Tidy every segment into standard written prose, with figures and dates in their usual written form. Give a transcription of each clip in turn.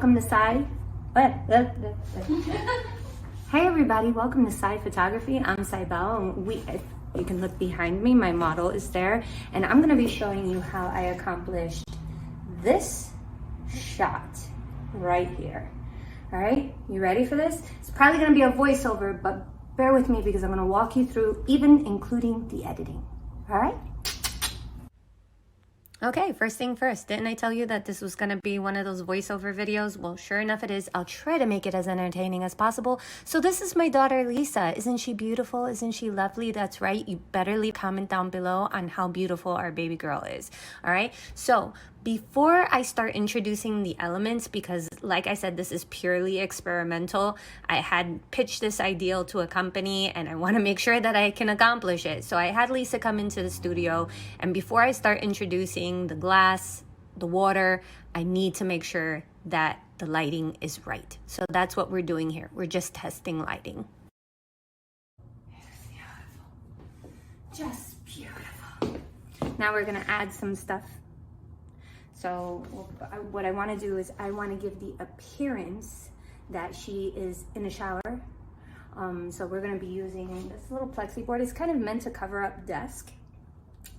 welcome to Sai. Hey everybody, welcome to Sai Photography. I'm Sai Bell, and you can look behind me, my model is there, and I'm gonna be showing you how I accomplished this shot right here. All right, you ready for this? It's probably gonna be a voiceover, but bear with me because I'm gonna walk you through, even including the editing, all right? Okay, first thing first, didn't I tell you that this was gonna be one of those voiceover videos? Well, sure enough it is. I'll try to make it as entertaining as possible. So this is my daughter, Lisa. Isn't she beautiful? Isn't she lovely? That's right. You better leave a comment down below on how beautiful our baby girl is. All right, so before I start introducing the elements, because like I said, this is purely experimental, I had pitched this ideal to a company and I want to make sure that I can accomplish it. So I had Lisa come into the studio, and before I start introducing the glass, the water, I need to make sure that the lighting is right. So that's what we're doing here. We're just testing lighting. Beautiful. Just beautiful. Now we're gonna add some stuff. So what I want to do is I want to give the appearance that she is in a shower. So we're going to be using this little plexi board. It's kind of meant to cover up desk.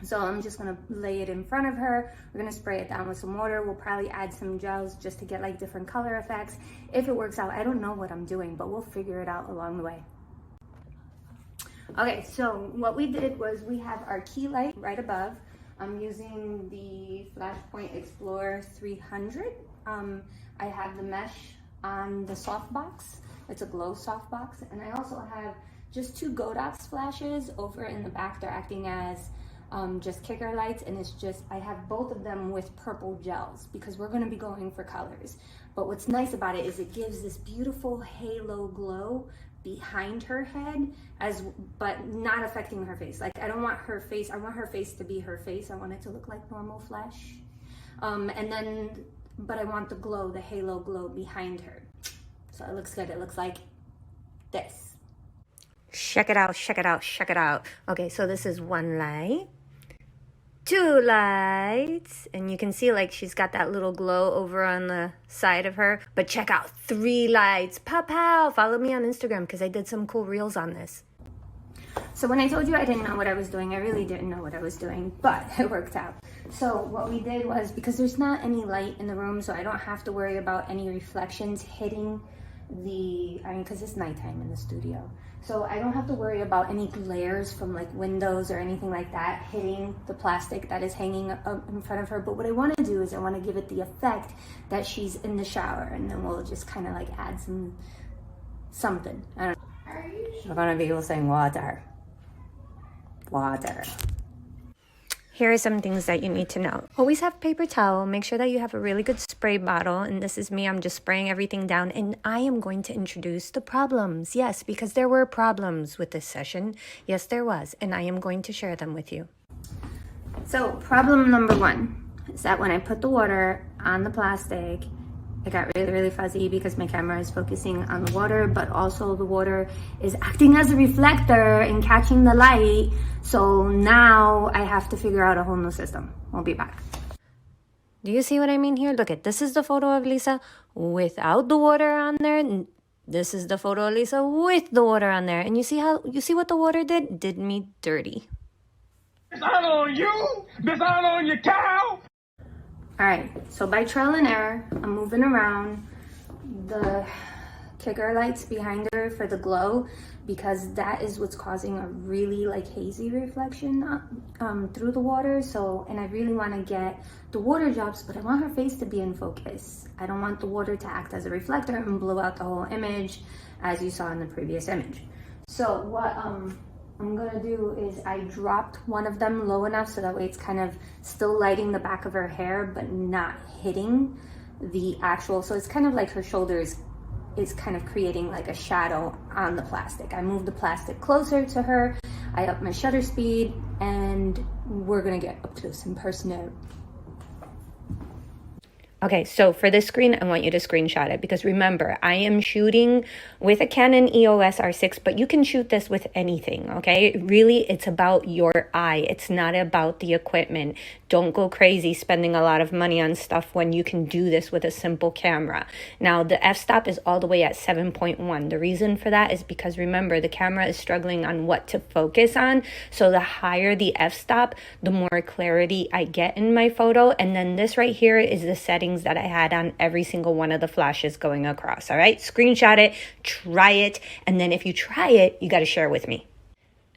So I'm just going to lay it in front of her. We're going to spray it down with some water. We'll probably add some gels just to get like different color effects. If it works out, I don't know what I'm doing, but we'll figure it out along the way. Okay, so what we did was we have our key light right above. I'm using the Flashpoint Explorer 300. I have the mesh on the softbox. It's a glow softbox. And I also have just two Godox flashes over in the back. They're acting as just kicker lights, and it's just, I have both of them with purple gels because we're gonna be going for colors. But what's nice about it is it gives this beautiful halo glow behind her head, but not affecting her face. Like I don't want her face, I want her face to be her face. I want it to look like normal flesh. But I want the glow, the halo glow behind her. So it looks good. It looks like this. Check it out, check it out, check it out. Okay, so this is one light. Two lights, and you can see like she's got that little glow over on the side of her. But check out, three lights. Pow pow. Follow me on Instagram because I did some cool reels on this. So when I told you I didn't know what I was doing, I really didn't know what I was doing, but it worked out. So what we did was, because there's not any light in the room, so I don't have to worry about any reflections hitting because it's nighttime in the studio. So I don't have to worry about any glares from like windows or anything like that hitting the plastic that is hanging up in front of her. But what I want to do is I want to give it the effect that she's in the shower, and then we'll just kind of like add something. I don't know. We're gonna be using water. Here are some things that you need to know. Always have paper towel. Make sure that you have a really good spray bottle. And this is me. I'm just spraying everything down. And I am going to introduce the problems. Yes, because there were problems with this session. Yes, there was. And I am going to share them with you. So problem number one is that when I put the water on the plastic, it got really, really fuzzy because my camera is focusing on the water, but also the water is acting as a reflector and catching the light. So now I have to figure out a whole new system. We'll be back. Do you see what I mean here? Look at, this is the photo of Lisa without the water on there. This is the photo of Lisa with the water on there. And you see what the water did? Did me dirty. This not on you. This not on your cow. All right, so by trial and error, I'm moving around the kicker lights behind her for the glow, because that is what's causing a really like hazy reflection through the water. So, and I really want to get the water drops, but I want her face to be in focus. I don't want the water to act as a reflector and blow out the whole image as you saw in the previous image. So what I'm gonna do is I dropped one of them low enough so that way it's kind of still lighting the back of her hair but not hitting the actual, so it's kind of like her shoulders is kind of creating like a shadow on the plastic. I moved the plastic closer to her, I upped my shutter speed, and we're gonna get up close and personal. Okay, so for this screen, I want you to screenshot it because remember, I am shooting with a Canon EOS R6, but you can shoot this with anything, okay? Really, it's about your eye. It's not about the equipment. Don't go crazy spending a lot of money on stuff when you can do this with a simple camera. Now, the f-stop is all the way at 7.1. The reason for that is because remember, the camera is struggling on what to focus on. So the higher the f-stop, the more clarity I get in my photo. And then this right here is the setting that I had on every single one of the flashes going across. All right, screenshot it, try it, and then if you try it, you got to share with me.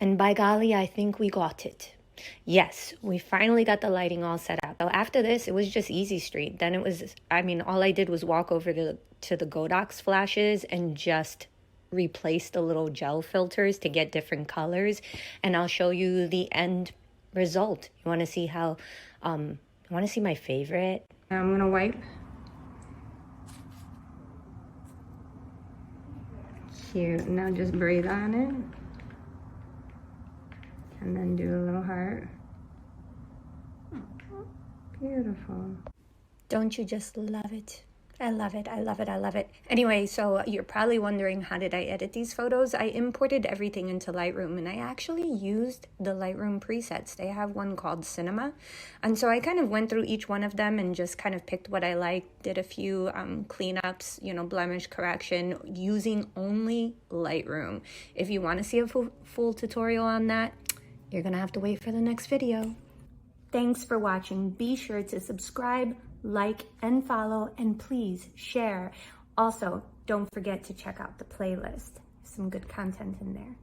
And by golly, I think we got it. Yes, we finally got the lighting all set up. So after this, it was just easy street. Then it was, I mean, all I did was walk over to the Godox flashes and just replace the little gel filters to get different colors. And I'll show you the end result. You want to see how, you want to see my favorite? I'm gonna wipe. Cute. Now just breathe on it. And then do a little heart. Beautiful. Don't you just love it? I love it. I love it. I love it. Anyway, so you're probably wondering, how did I edit these photos? I imported everything into Lightroom, and I actually used the Lightroom presets. They have one called Cinema. And so I kind of went through each one of them and just kind of picked what I liked, did a few cleanups, you know, blemish correction, using only Lightroom. If you want to see a full tutorial on that, you're going to have to wait for the next video. Thanks for watching. Be sure to subscribe, like, and follow, and please share. Also, don't forget to check out the playlist. Some good content in there.